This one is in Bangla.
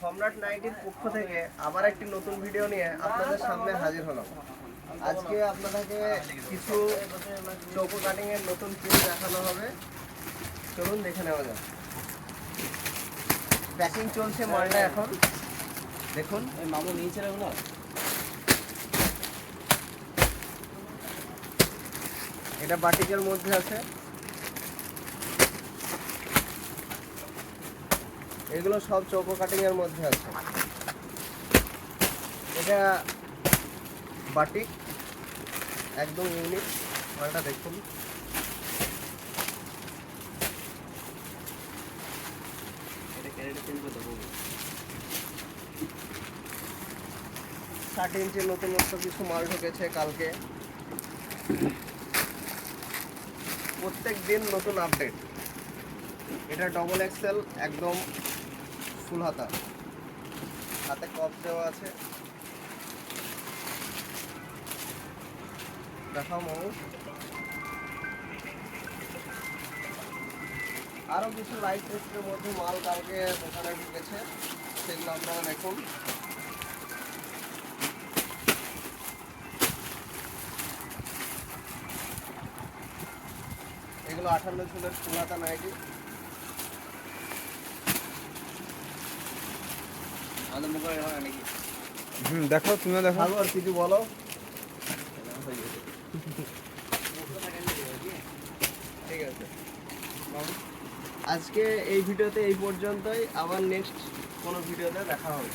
সম্রাট নাইটির পক্ষ থেকে আবার একটি নতুন ভিডিও নিয়ে আপনাদের সামনে হাজির হলাম। আজকে আপনাদেরকে কিছু চৌকো কাটিং এর নতুন প্রিন্ট দেখানো হবে, চলুন দেখে নেওয়া যাক। প্যাকিং চলছে মালটা এখন, দেখুন। মামু নিয়েছে এগুলো, এটা বাটিকের মধ্যে আছে, এগুলো সব চৌকো কাটিং এর মধ্যে আছে। এটা বাটিক, একদম ইউনিক মালটা, দেখুন। এটা ক্যারেটে চেঞ্জ করে দেবো। 60 ইঞ্চির নতুনত্ব কিছু মাল ঢুকেছে কালকে। প্রত্যেক দিন নতুন আপডেট। এটা ডবল এক্সেল, একদম ফুল হাতা, হাতে কপ দেওয়া আছে। দেখাও মামু। আরো কিছু লাইট টেস্টের মধ্যে মাল কালকে দোকানে ঢুকেছে, সেগুলো আপনারা দেখুন। এগুলো 58 চুলের ফুল হাতা নাইটি। আমাদের মুখে হয় নাকি? দেখো, তুমিও দেখো। ভালো, আর কিছু বলো। ঠিক আছে, আজকে এই ভিডিওতে এই পর্যন্তই। আবার নেক্সট কোনো ভিডিওতে দেখা হবে।